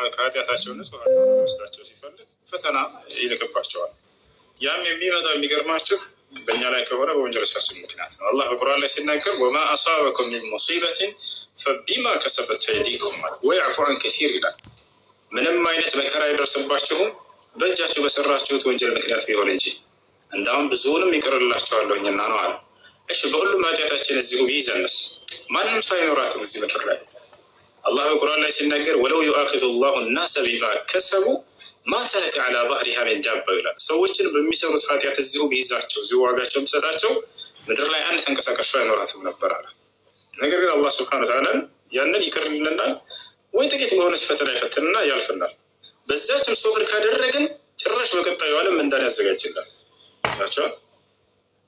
ከኃጢአታቸው ንጹህ መስላቸው ሲፈልግ ፈተና ይልክባቸዋል። ያም የሚመጣው የሚገርማችሁ በእኛ ላይ ከሆነ በወንጀሎቻችን ምክንያት ነው። አላህ በቁርአን ላይ ሲናገር ወማ አሳበኩም ሚን ሙሲበትን ፈቢማ ከሰበት አይዲኩም ወየዕፉ ዐን ከሲር ይላል። ምንም አይነት መከራ አይደርስባችሁም በእጃችሁ በሰራችሁት ወንጀል ምክንያት ቢሆን እንጂ እንዳውም ብዙውንም ይቅርላችኋለሁኝና ነው አለ። እሺ በሁሉም ኃጢአታችን እዚሁ ቢይዘንስ ማንም ሰው አይኖራትም እዚህ ምድር ላይ። አላህ በቁርአን ላይ ሲናገር ወለው ዩአኺዙ ላሁ ናሰ ቢማ ከሰቡ ማ ተረከ ዐላ ظህሪሃ ሚን ዳባ ይላል። ሰዎችን በሚሰሩት ኃጢአት እዚሁ ቢይዛቸው እዚሁ ዋጋቸው ቢሰጣቸው ምድር ላይ አንድ ተንቀሳቃሽ አይኖራትም ነበር አለ። ነገር ግን አላህ ሱብሓነሁ ወተዓላ ያንን ይቅርልናል ወይ ጥቂት በሆነች ፈተና ይፈትንና ያልፍናል። በዛችም ሶብር ካደረግን ጭራሽ በቀጣዩ ዓለም እንዳን ያዘጋጅላል ናቸው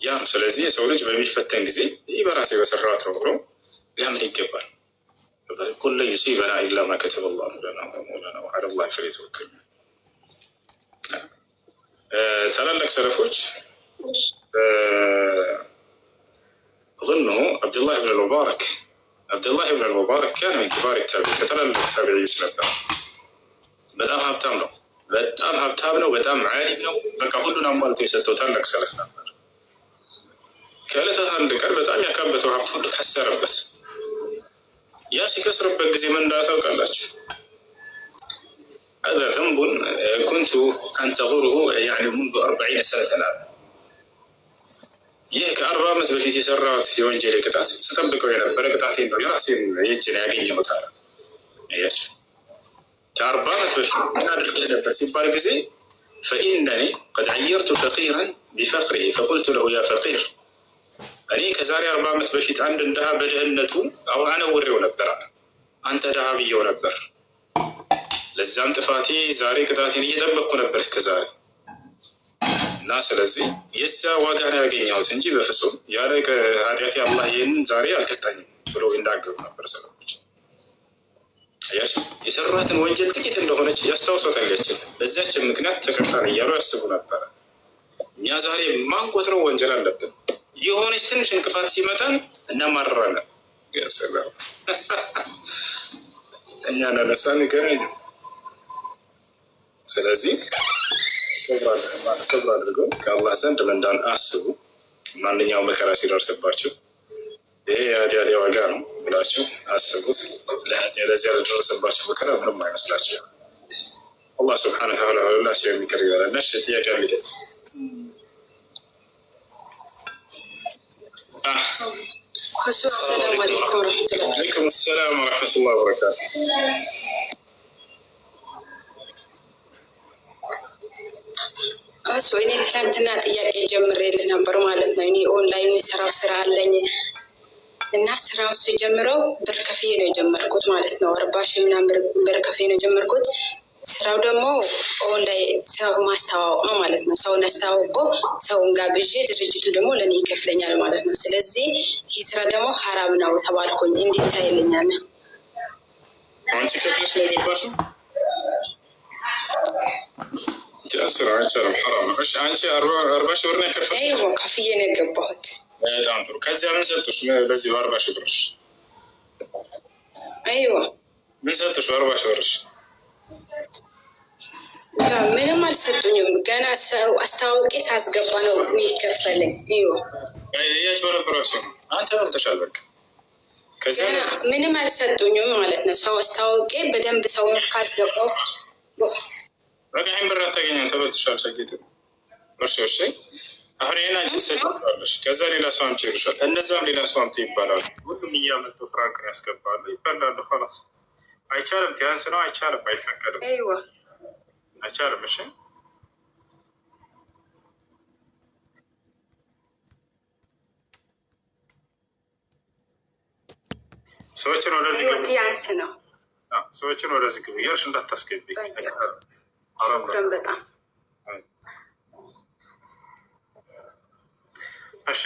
ያ ነው። ስለዚህ የሰው ልጅ በሚፈተን ጊዜ ይህ በራሴ በሰራት ነው ብሎ ሊያምን ይገባል። ኩለ ዩሲበና ኢላ ማ ከተበ ላሁ ለና ወመውላና ወዐላ ላሂ ፈሊተወከል። ታላላቅ ሰለፎች እظنه عبدالله بن المبارك كان من كبار التابعين ከታላላቅ ታቢዒዎች ነበር። በጣም ሀብታም ነው፣ በጣም ዓሊም ነው። በቃ ሁሉን አሟልቶ የሰጠው ታላቅ ሰለፍ ነበር። ከዕለታት አንድ ቀን በጣም ያካበተው ሀብት ሁሉ ከሰረበት። ያ ሲከስርበት ጊዜ ምን እንዳታውቃላችሁ? هذا ذنب كنت أنتظره يعني منذ 40 سنة። ይህ ከ40 ዓመት በፊት የሰራሁት የወንጀል ቅጣት ስጠብቀው የነበረ ቅጣቴን ነው፣ የራሴን የእጅን ያገኘሁት አለ። እያችሁ ከ40 ዓመት በፊት ምን አድርገህ ነበር ሲባል ጊዜ فإنني قد عيرت فقيرا بفقره فقلت له يا فقير እኔ ከዛሬ 40 ዓመት በፊት አንድ ድሃ በድህነቱ አነውሬው ነበር፣ አንተ ድሃ ብዬው ነበር። ለዛም ጥፋቴ ዛሬ ቅጣቴን እየጠበቅኩ ነበር እስከዛሬ እና ስለዚህ የዛ ዋጋ ነው ያገኘሁት እንጂ በፍጹም ያለ ኃጢአቴ አላህ ይህንን ዛሬ አልቀጣኝም ብሎ ይናገሩ ነበር ሰለፎች። አያችሁ የሰራትን ወንጀል ጥቂት እንደሆነች ያስታውሷታለች። በዛችን ምክንያት ተቀጣን እያሉ ያስቡ ነበር። እኛ ዛሬ ማንቆጥረው ወንጀል አለብን። የሆነች ትንሽ እንቅፋት ሲመጣን እናማርራለን። ያሰላም እኛ ለነሳን ገረጅ። ስለዚህ ሰብር አድርገው ከአላህ ዘንድ ምንዳን አስቡ። ማንኛውም መከራ ሲደርስባችሁ ይሄ የኃጢአቴ ዋጋ ነው ብላችሁ አስቡት። ለዚያ ለደረሰባችሁ መከራ ምንም አይመስላችሁ። አላህ ሱብሓነሁ ወተዓላ ሁላችንም የሚቅር ይበለን። እሺ ጥያቄ አለ? السلام عليكم ورحمة الله. وعليكم السلام ورحمة الله وبركاته. እኔ ትናንትና ጥያቄ ጀምሬልህ ነበር ማለት ነው። እኔ ኦንላይን የሰራው ስራ አለኝ እና ስራውን ሲጀምረው ብር ከፍዬ ነው የጀመርኩት ማለት ነው። 40 ሺህ ምናምን ብር ከፍዬ ነው የጀመርኩት። ስራው ደግሞ ኦንላይን ሰው ማስተዋወቅ ነው ማለት ነው። ሰውን አስተዋውቆ ሰውን ጋብዤ ድርጅቱ ደግሞ ለኔ ይከፍለኛል ማለት ነው። ስለዚህ ይህ ስራ ደግሞ ሐራም ነው ተባልኩኝ። እንዴት ታይልኛል? አንቺ ከፍለሽ ነው የገባሽው? ስራ አይቻልም፣ ሐራም ነው። እሺ አንቺ 40 ሺህ ብር ነው የከፈልሽው? አይዎ ከፍዬ ነው የገባሁት። በጣም ጥሩ። ከዚያ ምን ሰጡሽ? በዚህ 40 ሺህ ብርሽ? አይዎ ምን ሰጡሽ? 40 ሺህ ብርሽ ምንም አልሰጡኝም። ገና ሰው አስተዋውቄ ሳስገባ ነው የሚከፈለኝ። አይዎ እያጭበረበራችሁ ነው። አንተ በልተሻል በቃ። ከዚያ ምንም አልሰጡኝም ማለት ነው። ሰው አስተዋውቄ በደንብ ሰውን ካስገባው በቃ ይህን ብር አታገኘም። ተበልተሻል። ሰጌጥ እርሶች አሁን ይህን አንቺ ትሰጫለሽ፣ ከዛ ሌላ ሰው አምጪ ይልሻል፣ እነዛም ሌላ ሰው አምጪ ይባላሉ። ሁሉም እያመጡ ፍራንክን ያስገባሉ፣ ይበላሉ። ኸላስ አይቻልም። ቲያንስ ነው አይቻልም፣ አይፈቀድም። አይዋ አይቻልም። እሺ ሰዎችን ወደዚህ ግቡ። ቲያንስ ነው። ሰዎችን ወደዚህ ግቡ እያልሽ እንዳታስገቢ። ሽኩረን በጣም እሺ።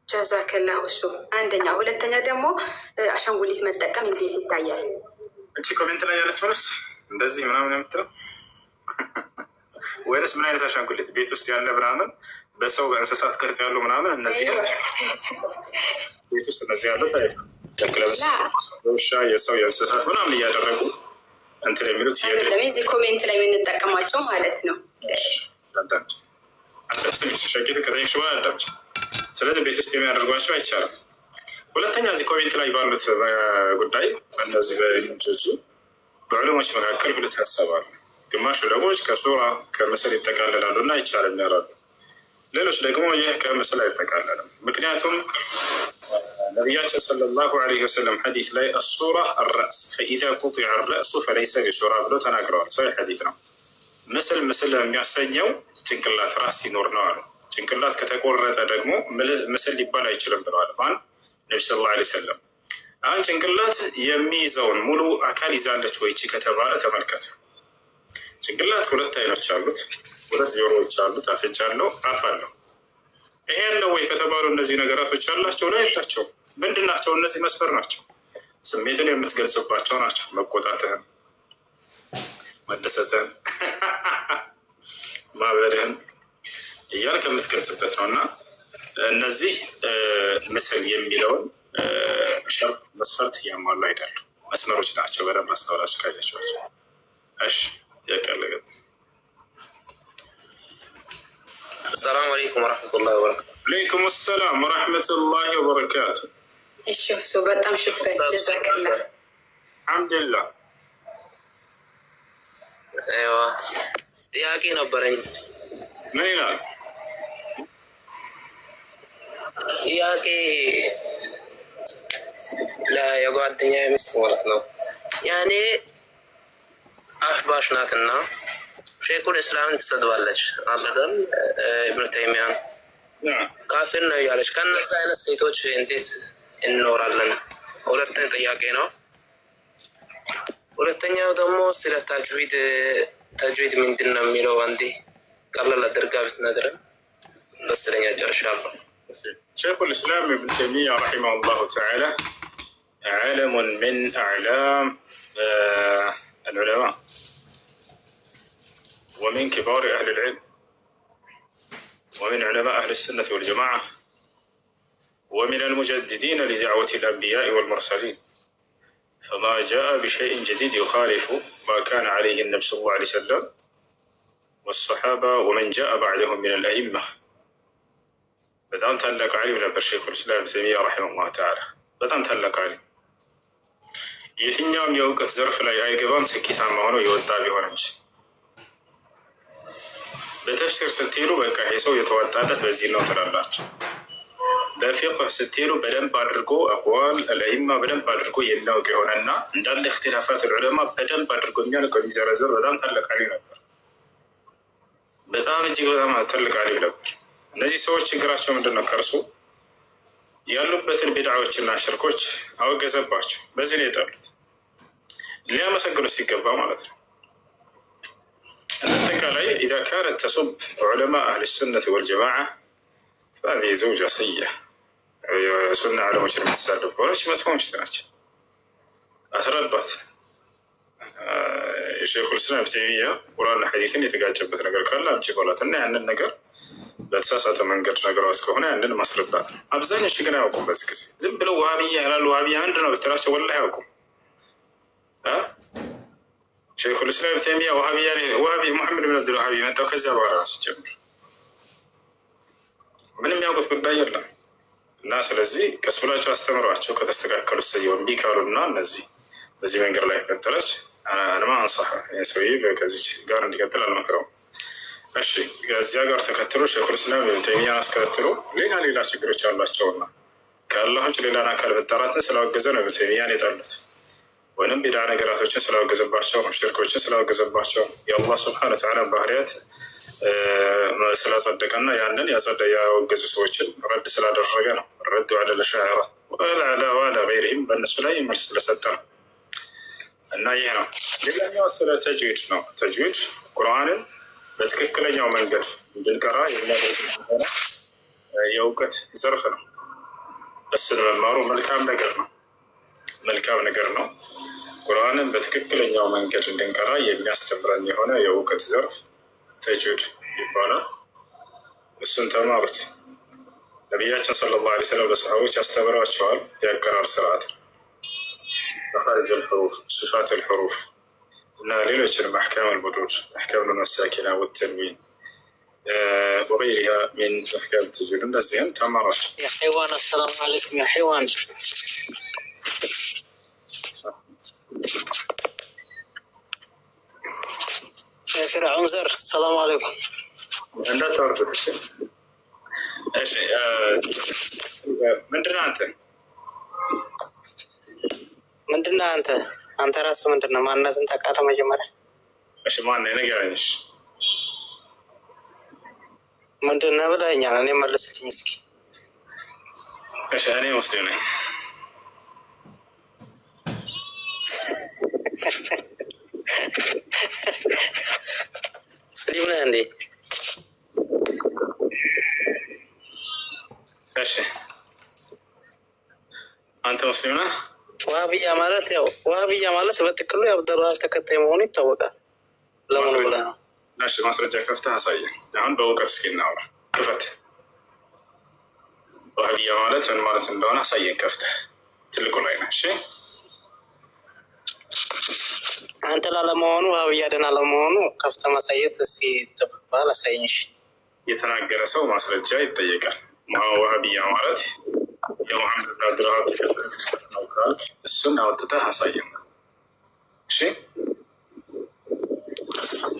ጀዛከላሁ። እሱ አንደኛ። ሁለተኛ ደግሞ አሻንጉሊት መጠቀም እንዴት ይታያል? እቺ ኮሜንት ላይ ያለችው ነች እንደዚህ ምናምን የምትለው ወይስ ምን አይነት አሻንጉሊት? ቤት ውስጥ ያለ ምናምን በሰው በእንስሳት ቅርጽ ያሉ ምናምን እነዚህ ቤት ውስጥ እነዚህ ያሉት አይደለም። ውሻ የሰው የእንስሳት ምናምን እያደረጉ እንትን የሚሉት እዚህ ኮሜንት ላይ የምንጠቀማቸው ማለት ነው። ሸቂት ከጠየቅሽ በኋላ አዳምጪ። ስለዚህ ቤት ውስጥ የሚያደርጓቸው አይቻልም። ሁለተኛ እዚህ ኮሜንት ላይ ባሉት ጉዳይ በእነዚህ በልጆቹ በዑለሞች መካከል ሁለት ሀሳብ አሉ። ግማሹ ዑለሞች ከሱራ ከምስል ይጠቃለላሉ እና አይቻልም ያላሉ። ሌሎች ደግሞ ይህ ከምስል አይጠቃለልም። ምክንያቱም ነቢያችን ሰለላሁ ዐለይሂ ወሰለም ሐዲስ ላይ አሱራ አልረእስ ፈኢዛ ቁጢዐ አልረእሱ ፈለይሰ ቢሱራ ብሎ ተናግረዋል። ሰው ሐዲስ ነው። ምስል የሚያሰኘው ጭንቅላት ራስ ሲኖር ነው አሉ። ጭንቅላት ከተቆረጠ ደግሞ ምስል ሊባል አይችልም ብለዋል። ማን? ነቢ ሰለላሁ ዐለይሂ ወሰለም። አሁን ጭንቅላት የሚይዘውን ሙሉ አካል ይዛለች ወይ ከተባለ ተመልከቱ። ጭንቅላት ሁለት አይኖች አሉት፣ ሁለት ጆሮዎች አሉት፣ አፍንጫ አለው፣ አፍ አለው። ይሄ ያለው ወይ ከተባሉ እነዚህ ነገራቶች አላቸው ላይ የላቸው? ምንድን ናቸው? እነዚህ መስፈር ናቸው። ስሜትን የምትገልጽባቸው ናቸው። መቆጣትህን፣ መደሰትህን፣ ማበድህን እያልክ የምትገልጽበት ነው። እና እነዚህ ምስል የሚለውን ሸርጥ መስፈርት ያሟሉ አይደሉም። መስመሮች ናቸው። በደንብ አስተውላችሁ ካያችኋቸው። እሺ ያቀለገት السلام عليكم ورحمة الله وبركاته. عليكم السلام ورحمة الله وبركاته. እሺ በጣም ሽክራን ጀዛከላ። አልሐምዱሊላህ። አይዋ ጥያቄ ነበረኝ። ምን ይላል ጥያቄ? የጓደኛዬ ሚስት ማለት ነው ያኔ አህባሽ ናትና ሼኹል እስላምን ትሰድባለች። አበደን ኢብኑ ተይሚያን ካፊር ነው እያለች ከነዛ አይነት ሴቶች እንዴት እንኖራለን? ሁለተኛ ጥያቄ ነው። ሁለተኛው ደግሞ ስለ ተጅዊድ ምንድን ነው የሚለው አንዴ ቀለል አድርጋ ብትነግረን ደስ ይለኛል። ጨርሻለሁ። ሼኹል እስላም ኢብኑ ተይሚያ ረሒመሁላሁ ተዓላ ዓለም ምን አዕላም العلماء ومن كبار أهل العلم ومن علماء أهل السنة والجماعة ومن المجددين لدعوة الأنبياء والمرسلين، فما جاء بشيء جديد يخالف ما كان عليه النبي صلى الله عليه وسلم والصحابة ومن جاء بعدهم من الأئمة. بدأت هلك علم نبر شيخ الإسلام ابن تيمية رحمه الله تعالى بدأت هلك علم የትኛውም የእውቀት ዘርፍ ላይ አይገባም ስኬታማ ሆኖ የወጣ ቢሆን እንጂ። በተፍሲር ስትሄዱ በቃ ይሄ ሰው የተዋጣለት በዚህ ነው ትላላችሁ። በፊቅህ ስትሄዱ በደንብ አድርጎ አቅዋል አልአኢማ በደንብ አድርጎ የሚያውቅ የሆነና እንዳለ እክትላፋት ዑለማ በደንብ አድርጎ የሚያውቅ የሚዘረዝር በጣም ታላቅ ዓሊም ነበር። በጣም እጅግ በጣም ትልቅ ዓሊም ነበር። እነዚህ ሰዎች ችግራቸው ምንድን ነው? ከእርሱ ያሉበትን ቢድዓዎችና ሽርኮች አወገዘባቸው። በዚህ ነው የጠሉት። ሊያመሰግኑ ሲገባ ማለት ነው። አጠቃላይ إذا كانت تصب علماء أهل السنة والجماعة فهذه زوجة سيئة. ሱና ዓለሞች የምትሳደብ ከሆነች መጥፎ ሚስት ናቸው። አስረዷት። የሼኹል እስላም ኢብኑ ተይሚያ ቁርአንና ሐዲስን የተጋጨበት ነገር ካለ አምጪ በሏት እና ያንን ነገር በተሳሳተ መንገድ ነገሯት ከሆነ ያንን ማስረዳት ነው። አብዛኞቹ ግን አያውቁም። በዚህ ጊዜ ዝም ብለው ዋሃብያ ይላሉ። ዋሃብያ አንድ ነው ብትላቸው ወላሂ አያውቁም። ሼኹል እስላም ኢብኑ ተይሚያ ዋሃቢ ሙሐመድ ብን አብዱል ወሃብ የመጣው ከዚያ በኋላ ነው ሲጀምር። ምንም ያውቁት ጉዳይ የለም። እና ስለዚህ ቀስ ብላቸው አስተምሯቸው ከተስተካከሉ ሰየው እምቢ ካሉና እነዚህ በዚህ መንገድ ላይ ከቀጠለች አለማ አንሳህ ሰውዬ ከዚህ ጋር እንዲቀጥል አልመክረውም። እሺ ከዚያ ጋር ተከትሎ ሼኹል እስላም ኢብኑ ተይሚያ አስከትሎ ሌላ ችግሮች አሏቸውና ከአላህ ውጭ ሌላን አካል መጠራትን ስላወገዘ ነው ኢብኑ ተይሚያን የጣሉት። ወይም ቢድዓ ነገራቶችን ስላወገዘባቸው ነው፣ ሽርኮችን ስላወገዘባቸው የአላህ ሱብሓነሁ ወተዓላ ባህሪያት ስላጸደቀና ያንን ያወገዙ ሰዎችን ረድ ስላደረገ ነው። ረዱ ዐለል አሻዒራ ወዐላ ገይሪሂም በእነሱ ላይ መልስ ስለሰጠ ነው። እና ይሄ ነው። ሌላኛው ስለ ተጅዊድ ነው። ተጅዊድ ቁርአንን በትክክለኛው መንገድ እንድንቀራ የሚያደርግ የእውቀት ዘርፍ ነው። እሱን መማሩ መልካም ነገር ነው። ቁርአንን በትክክለኛው መንገድ እንድንቀራ የሚያስተምረን የሆነ የእውቀት ዘርፍ ተጅዊድ ይባላል። እሱን ተማሩት። ነቢያችን ሰለላሁ ዐለይሂ ወሰለም ለሰሃቦች አስተምረዋቸዋል። የአቀራር ስርዓት مخارج الحروف صفات الحروف ليلة أحكام البدور أحكام المساكنة والتنوين وغيرها من أحكام التجويد النزين تمارس يا حيوان السلام عليكم يا حيوان يا فرعون زر السلام عليكم عند تعرف الشيء ايش ምንድነው አንተ ራስህ ምንድነው ማንነትን ታውቃለህ መጀመሪያ እሺ ማን ነው ንገረኝ ምንድነው ብለኸኛል እኔ መልስልኝ እስኪ እሺ እኔ ሙስሊም ነኝ ሙስሊም ነህ እንዴ እሺ አንተ ሙስሊም ነህ ዋህብያ ማለት በትክክሉ የአብደላህ ተከታይ መሆኑ ይታወቃል ለምን ብለህ ነው እሺ ማስረጃ ከፍተህ አሳየኝ አሁን በእውቀት እስኪ እናውራ ክፈት ዋህብያ ማለት ምን ማለት እንደሆነ አሳየኝ ከፍተህ ትልቁ ላይ ነህ እሺ አንተ ላለመሆኑ ዋህብያ ደህና ለመሆኑ ከፍተህ ማሳየት እስኪ ተባባል አሳየኝ የተናገረ ሰው ማስረጃ ይጠየቃል ዋህብያ ማለት የሙሐመድ ብን አብዱልዋሃብ ተከታይ ነው ካልክ እሱን አውጥተህ አሳየን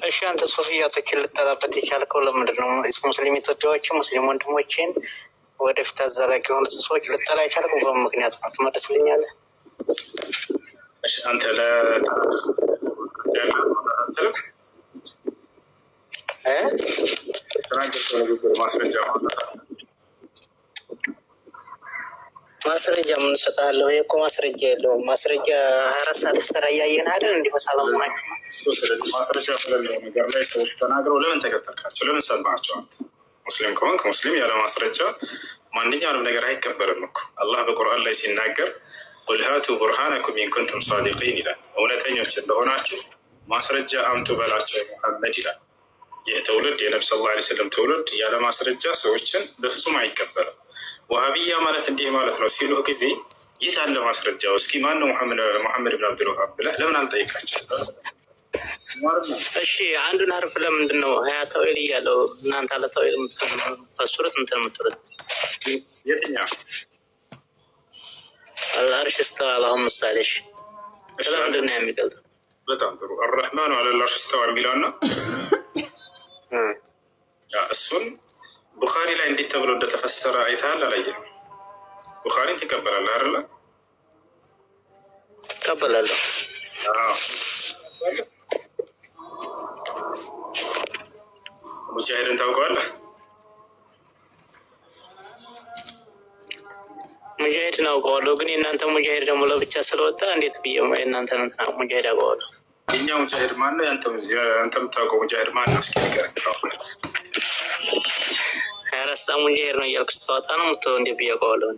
እሺ አንተ ሶፊያቶችን ልጠላበት የቻልከው ለምንድን ነው ሙስሊም ኢትዮጵያዎችን ሙስሊም ወንድሞችን ወደፊት አዘላቂ የሆኑ ሰዎች ልጠላ የቻልከው በምክንያት ነው ትመልስልኛለህ እሺ አንተ ማስረጃ ምን ሰጣለሁ እኮ ማስረጃ የለውም ማስረጃ 24 ሰዓት ተሰራ ያየን አይደል እንዴ በሰላም ናችሁ ስለዚህ ማስረጃ ስለሌለው ነገር ላይ ሰዎች ተናግረው ለምን ተከተልካቸው ለምን ሰማቸው አንተ ሙስሊም ከሆንክ ሙስሊም ያለ ማስረጃ ማንኛውንም ነገር አይከበርም እኮ አላህ በቁርአን ላይ ሲናገር قل هاتوا برهانكم إن كنتم صادقين ይላል እውነተኞች እንደሆናችሁ ማስረጃ አምጡ በላቸው ሙሐመድ ይላል ይህ ትውልድ የነብዩ ሰለላሁ ዐለይሂ ወሰለም ትውልድ ያለ ማስረጃ ሰዎችን በፍጹም አይከበርም ዋህብያ ማለት እንዲህ ማለት ነው ሲሉ ጊዜ የት አለ ማስረጃው እስኪ ማን ነው ሙሐመድ ብን አብዱልዋሃብ ብለህ ለምን አልጠይቃቸው እሺ አንዱን ሐርፍ ለምንድን ነው ሀያ ተውሂድ እያለው እናንተ አለ ተውሂድ የምትፈስሩት እንትን የምትሉት የትኛው አልዓርሽ استوى አላሁም ምሳሌሽ ስለምንድን ነው የሚገልጸው በጣም ጥሩ الرحمن على العرش استوى የሚለውና እሱን ቡኻሪ ላይ እንዴት ተብሎ እንደተፈሰረ አይተሃል አላየህ ቡኻሪን ተቀበላለህ አይደል ተቀበላለሁ ሙጃሂድን ታውቀዋለህ ሙጃሂድ ነው አውቀዋለሁ ግን የእናንተ ሙጃሂድ ደግሞ ለብቻ ስለወጣ እንዴት ብዬ የእናንተን እንትና ሙጃሂድ አውቀዋለሁ የኛ ሙጃሂድ ማን ነው አንተ የምታውቀው ሙጃሂድ ማን ነው እስኪ ንገረኝ ረሳ ሙጃሂድ ነው እያልክ ስታወጣ ነው የምትለው እንዴ ብዬ አውቀዋለሁ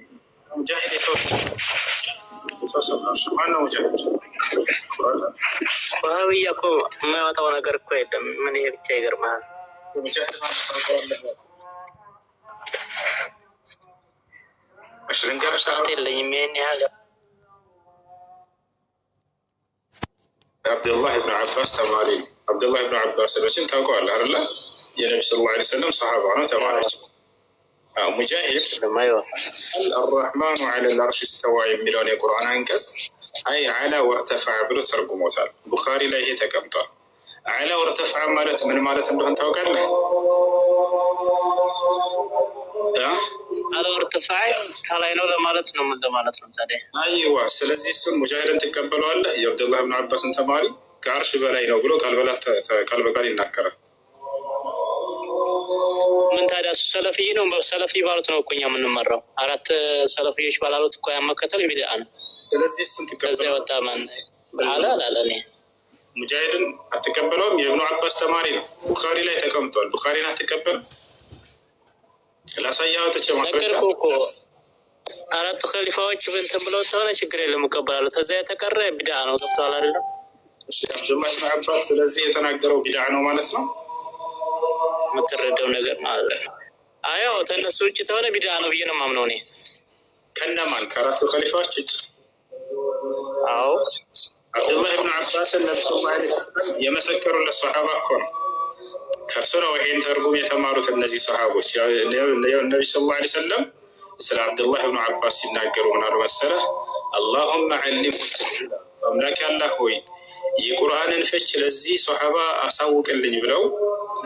ሙጃሂድ ማን ነው ሙጃሂድ ዋህብያ እኮ የማያወጣው ነገር እኮ የለም ምን ይሄ ብቻ ይገርምሃል ሙጃሂድ ማለት ታውቀዋለህ عشرين جرس اللي يميني هذا عبد الله بن عباس تمارين عبد الله بن عباس بس انت اقول لا يا نبي صلى الله عليه وسلم صحابه انا تمارين مجاهد ايوه الرحمن على العرش استوى يميلون القران انكس اي على وارتفع بلو ترجموታል ቡኻሪ ላይ ይሄ ተቀምጧል على وارتفع ማለት ምን ማለት እንደሆነ ታውቃለህ على ارتفاع ከላይ ነው ለማለት ነው ምን ለማለት ነው ታዲያ አይዋ ስለዚህ እሱን ሙጃሂድን ተቀበለዋለህ የአብዱላህ ብን አባስን ተማሪ ከአርሽ በላይ ነው ብሎ ቃል በቃል ይናገራል ምን ታዲያ እሱ ሰለፊ ነው ሰለፊ ባሉት ነው እኮ እኛ የምንመራው አራት ሰለፊዎች ባላሉት እኮ ያመከተል ቢድዓ ነው ስለዚህ እሱን ተቀበለው ከዚያ ወጣ ማን አላለኔ ሙጃሂድን አትቀበለውም የኢብኑ አባስ ተማሪ ነው ቡኻሪ ላይ ተቀምጧል ቡኻሪን አትቀበል ላሳያው ተጨማስረጃ አራት ኸሊፋዎች በእንትን ብለው ተሆነ ችግር የለም እቀበላለሁ ከዛ የተቀረ ቢድዓ ነው ተብቷል አይደል እሺ አብዱላህ ብን አባስ ስለዚህ የተናገረው ቢድዓ ነው ማለት ነው የምትረዳው ነገር ማለት ነው አዎ ተነሱ ውጭ ተሆነ ቢድዓ ነው ብዬ ነው የማምነው እኔ ከነማን ከአራቱ ኸሊፋዎች ውጭ አብዱላህ ብን አባስ ነብዩ ሰለላሁ ዐለይሂ ወሰለም የመሰከሩለት ሰሃባ እኮ ነው። ከእርሱ ነው ይሄን ትርጉም የተማሩት እነዚህ ሰሃቦች። ነብዩ ሰለላሁ ዐለይሂ ወሰለም ስለ አብዱላህ ብን አባስ ሲናገሩ ምን አሉ መሰለህ? አላሁመ ዐሊምሁ ተእዊላ፣ አምላክ አላህ ሆይ የቁርአንን ፍች ለዚህ ሰሃባ አሳውቅልኝ ብለው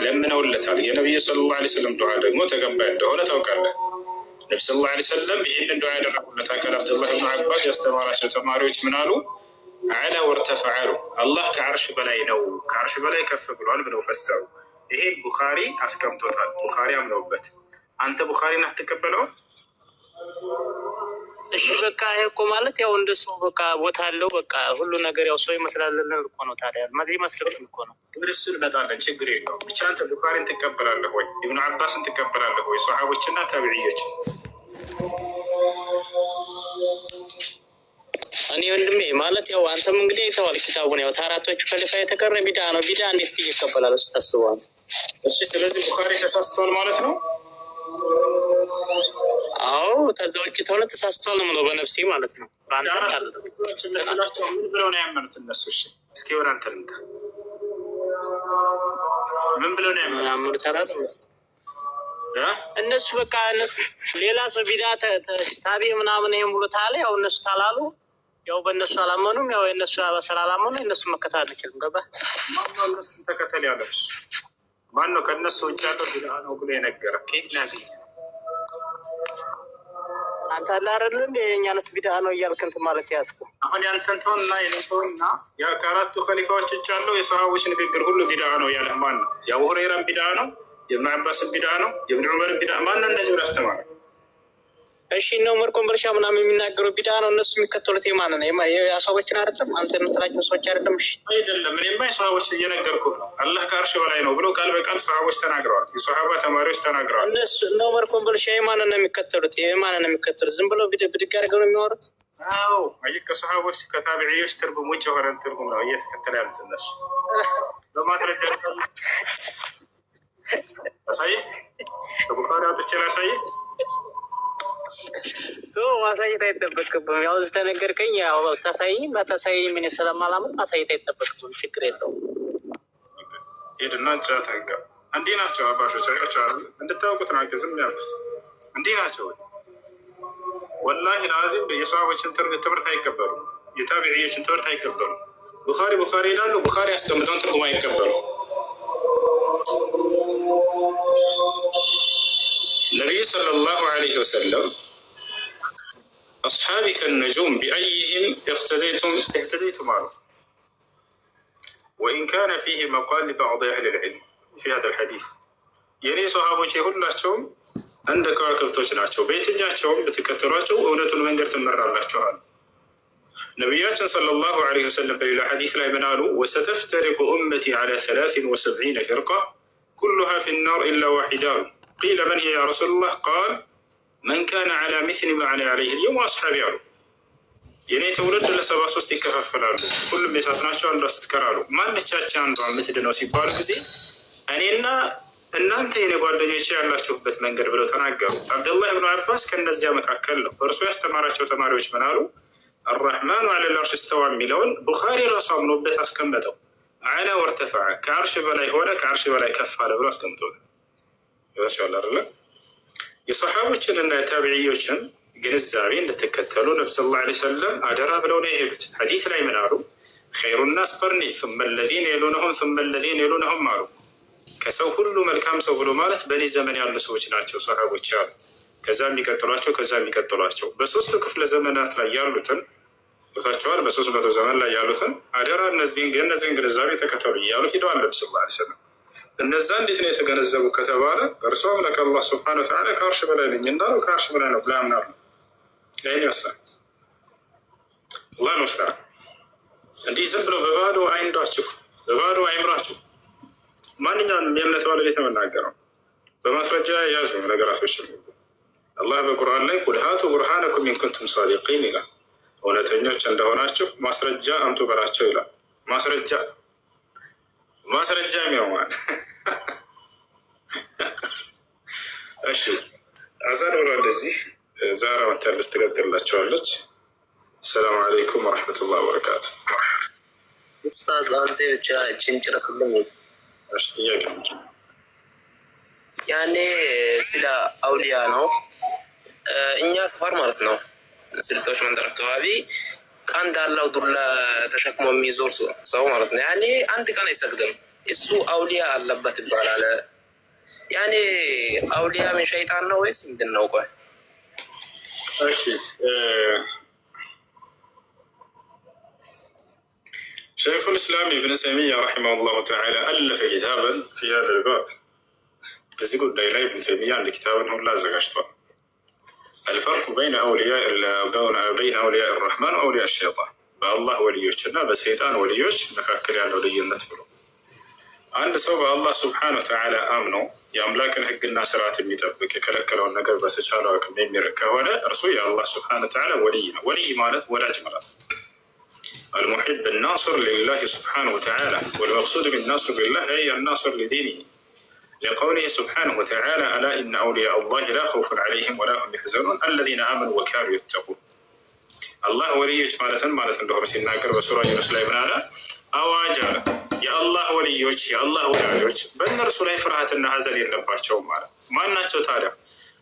ለምነውለታል። የነብዩ ሰለላሁ ዐለይሂ ወሰለም ዱዓ ደግሞ ተቀባይ እንደሆነ ታውቃለህ። ነብዩ ሰለላሁ ዐለይሂ ወሰለም ይሄንን ዱዓ ያደረጉለት አካል አብዱላህ ብን አባስ ያስተማራቸው ተማሪዎች ምን አሉ? አላ ወርተፈዐሉ፣ አላህ ከዓርሽ በላይ ነው፣ ከዓርሽ በላይ ከፍ ብሏል ብለው ፈሰሩ። ይሄ ቡኻሪ አስቀምጦታል። ቡኻሪ አምነውበት። አንተ ቡኻሪን አትቀበለው? እሺ በቃ ይሄ እኮ ማለት ያው እንደሱ በቃ ቦታ አለው በቃ ሁሉ ነገር ያው ሰው ይመስላል እኮ ነው። ታዲያ ማዚህ መስለጥ እኮ ነው። እሱ እንመጣለን፣ ችግር የለውም። ብቻ አንተ ቡኻሪን ትቀበላለህ ወይ? ኢብኑ አባስን ትቀበላለህ ወይ? ሷሃቦችና ታቢዒዎች? እኔ ወንድሜ ማለት ያው አንተም እንግዲህ አይተዋል ኪታቡን። ያው ታራቶቹ ከሊፋ የተቀረ ቢድዓ ነው። ቢድዓ እንዴት ይቀበላል እሱ ታስበዋል? እሺ ስለዚህ ቡኻሪ ተሳስቷል ማለት ነው? አዎ ተዛውጭ ተውለ ተሳስቷል ነው በነፍሴ ማለት ነው። ባንተ አለ ምን ብለው ነው ያመኑት እነሱ? እሺ እስኪ ወደ አንተ ልምጣ። ምን ብለው ነው ያመኑት? እነሱ በቃ ሌላ ሰው ቢድዓ ታቢ ምናምን ይሄን ብሎ ታለ ያው እነሱ ታላሉ ያው በእነሱ አላመኑም። ያው የእነሱ ስላላመኑ እነሱ መከታተል አይችልም። ገባ? ማነው እነሱ ተከተል ያለሽ? ማነው ከእነሱ ውጭ ያለው ቢድዓ ነው ብሎ የነገረ? ከየት ነው ያገኘ? አንተ አላረል እንደ የኛንስ ቢድዓ ነው እያልክ እንትን ማለት ያስከው። አሁን ያንተን ተውና የነተውና ያ ከአራቱ ኸሊፋዎች ውጭ ያለው የሰሃቦች ንግግር ሁሉ ቢድዓ ነው ያለ ማን ነው? የአቡ ሁረይራን ቢድዓ ነው? የኢብኑ አባስን ቢድዓ ነው? የኢብኑ ዑመርን ቢድዓ ማን ነው? እንደዚህ ብሎ አስተማረ? እሺ ነው ዑመር ኮምበርሻ ምናምን የሚናገረው ቢድዓ ነው። እነሱ የሚከተሉት የማን ነው? የሰሃቦችን አይደለም? አንተ የምትላቸው ሰዎች አይደለም? እሺ አይደለም። እኔማ የሰሃቦች እየነገርኩህ ነው። አላህ ከአርሽ በላይ ነው ብሎ ቃል በቃል ሰሃቦች ተናግረዋል። የሰሃባ ተማሪዎች ተናግረዋል። እነሱ ነው ዑመር ኮምበርሻ የማን ነው የሚከተሉት? የማን ነው የሚከተሉት? ዝም ብለው ብድግ አድርገው ነው የሚያወሩት? አዎ አየህ፣ ከሰሃቦች ከታቢዒዎች ትርጉም ውጭ የሆነ ትርጉም ነው እየተከተለ ያሉት እነሱ። በማድረግ አሳየህ፣ ከቡኻሪ አውጥቼ ላሳየህ። ማሳየት አይጠበቅብም። ያው ዝተነገርከኝ ያው ታሳይኝ ባታሳይኝ ምን ስለማላምን ማሳየት አይጠበቅብም። ችግር የለውም። ሄድና ጫት ህጋ እንዲህ ናቸው አባሾች አይቻሉ እንድታውቁት ናቸው። ዝም ያሉት እንዲህ ናቸው። ወላሂ ላዚም የሰሃቦችን ትምህርት አይቀበሉም። የታቢዒዎችን ትምህርት አይቀበሉም። ቡኻሪ ይላሉ። ቡኻሪ ያስቀምጠውን ትርጉም አይቀበሉም። ነቢዩ ሰለላሁ ዐለይሂ ወሰለም አስሓቢ ከነጁም ቢአይህም እህተደይቱም አሉ። ወኢን ካነ ፊህ መቃል ሊበዕድ አህሊ ልዕልም ፊ ሃዛ ልሐዲስ። የእኔ ሰሃቦቼ ሁላቸውም እንደ ከዋክብቶች ናቸው፣ በየትኛቸውም ብትከተሏቸው እውነቱን መንገድ ትመራላችኋል። ነቢያችን ሰለላሁ ዐለይሂ ወሰለም በሌላ ሐዲስ ላይ ምን አሉ? ወሰተፍተሪቁ ኡመቲ ዐላ 73 ፊርቃ ኩሉሃ ፊ ናር ኢላ ዋሒዳ አሉ። ቂለ መን ሂየ ያ ረሱለላህ? ቃል መን ካነ ዐላ ሚስሊ ማ አነ ዐለይሂ ልየውም ወአስሓቢ አሉ። የኔ ትውልድ ለ73 ይከፋፈላሉ፣ ሁሉም የሳት ናቸው፣ አንዷ ስትቀር አሉ። ማነቻችን አንዷ የምትድነው ሲባሉ ጊዜ እኔና እናንተ የኔ ጓደኞቼ ያላችሁበት መንገድ ብለው ተናገሩ። አብደላህ ብኑ አባስ ከእነዚያ መካከል ነው። እርሱ ያስተማራቸው ተማሪዎች ምን አሉ? አራሕማኑ ዐለል ዐርሽ እስተዋ የሚለውን ቡኻሪ ራሱ አምኖበት አስቀመጠው። ዐላ ወርተፈዐ፣ ከዓርሽ በላይ ሆነ፣ ከዓርሽ በላይ ከፍ አለ ብሎ አስቀምጠው ይወሻል አይደለ? የሰሃቦችን እና የታቢዒዎችን ግንዛቤ እንድትከተሉ ነብዩ ሰለላሁ ዐለይሂ ወሰለም አደራ ብለው ነው የሄዱት። ሐዲስ ላይ ምን አሉ? ኸይሩ ናስ ቀርኒ ثم الذين يلونهم ثم الذين يلونهم አሉ። ከሰው ሁሉ መልካም ሰው ብሎ ማለት በእኔ ዘመን ያሉ ሰዎች ናቸው ሰሃቦች አሉ። ከዛ የሚቀጥሏቸው ከዛ የሚቀጥሏቸው በሶስቱ ክፍለ ዘመናት ላይ ያሉትን ቦታቸዋል። በ300 ዘመን ላይ ያሉትን አደራ እነዚህን ግንዛቤ ተከተሉ እያሉ ሂደዋል ነብዩ ሰለላሁ ዐለይሂ ወሰለም። እነዛ እንዴት ነው የተገነዘቡ ከተባለ እርሱ አምላክ አላህ ሱብሓነሁ ወተዓላ ከዓርሽ በላይ ነኝ እንዳሉ ከዓርሽ በላይ ነው ብላ ያምናሉ። ይህን ይመስላል። አላህ ነው ስራ። እንዲህ ዝም ብሎ በባዶ አይንዷችሁ፣ በባዶ አይምራችሁ። ማንኛውንም የእምነት ባለቤት የምናገረው በማስረጃ የያዙ ነገራቶችን አላህ በቁርአን ላይ ቁል ሃቱ ቡርሃነኩም ኢን ኩንቱም ሳዲቂን ይላል። እውነተኞች እንደሆናችሁ ማስረጃ አምጡ በላቸው ይላል። ማስረጃ የሚሆን እሺ አዛን ብሎ እንደዚህ ዛራ ወተልስ ትቀጥላቸዋለች። السلام عليكم ورحمة الله وبركاته. ኡስታዝ አንተ ብቻ እቺን ጨረስልኝ። እሺ ጥያቄ ያኔ ስለ አውሊያ ነው እኛ ሰፈር ማለት ነው ስልጦች መንደር አካባቢ ቀንድ አለው ዱላ ተሸክሞ የሚዞር ሰው ማለት ነው። ያኔ አንድ ቀን አይሰግድም እሱ አውሊያ አለበት ይባላል። ያኔ አውሊያ ምን ሸይጣን ነው ወይስ ምንድነው? ቆይ እሺ شيخ الإسلام ابن تيمية رحمه الله تعالى ألف كتابا في هذا الباب. بس يقول دايلا ابن تيمية عند كتابا هو لا زكاشته. الفرق بين أولياء الرحمن وأولياء الشيطان. بالله وليوشنا بس شيطان وليوش نفكر يعني ولي النتبلو. عند سوى الله سبحانه وتعالى آمنوا يا أملاكن حق الناس راتب يتبك كلكلوا النقل بس شالوا كمين مركا ولا رسول الله سبحانه وتعالى ولينا ولي مالت ولا جمالات. المحب الناصر لله سبحانه وتعالى والمقصود بالناصر لله هي الناصر لدينه لقوله سبحانه وتعالى ألا إن أولياء الله لا خوف عليهم ولا هم يحزنون الذين آمنوا وكانوا يتقون. الله وليش مالة لهم سيدنا قرب سورة يونس لا يبنى أواجه يا الله وليش يا الله ولاجوج بل رسول فرحة النهزل يلبارشوا ما ناتشو تاريخ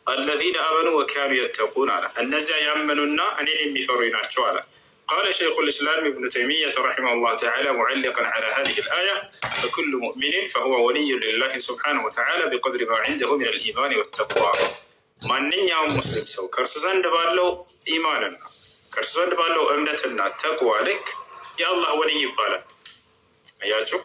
الذين آمنوا وكانوا يتقون على النزع يأمنون أنهم يفريناتشو على. قال شيخ الإسلام ابن تيمية رحمه الله تعالى معلقا على هذه الآية فكل مؤمن فهو ولي لله سبحانه وتعالى بقدر ما عنده من الإيمان والتقوى. من يوم مسلم سو كرسزان دبالو إيماننا كرسزان دبالو أمنتنا تقوى لك يا الله ولي يبالا أياتشو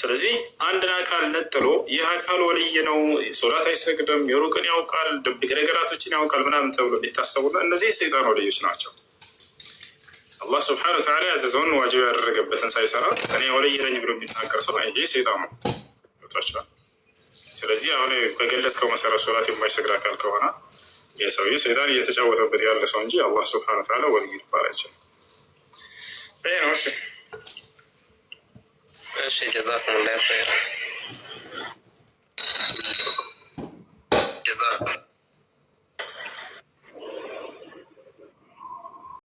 ስለዚህ አንድን አካል ነጥሎ ይህ አካል ወልይ ነው ሶላት አይሰግድም የሩቅን ያውቃል ድብቅ ነገራቶችን ያውቃል ምናምን ተብሎ ሊታሰቡና እነዚህ ሰይጣን ወልዮች ናቸው። አላህ ስብሐነሁ ወተዓላ ያዘዘውን ዋጅብ ያደረገበትን ሳይሰራ እኔ ወልይ ነኝ ብሎ የሚናገር ሰው ይሄ ሰይጣን ነው። ወጣችኋል። ስለዚህ አሁን በገለጽከው መሰረት ሶላት የማይሰግድ አካል ከሆነ የሰውዬ ሰይጣን እየተጫወተበት ያለ ሰው እንጂ አላህ ስብሐነሁ ወተዓላ ወልይ ሊባል አይችልም። እሺ ጀዛኩሙላህ ኸይር።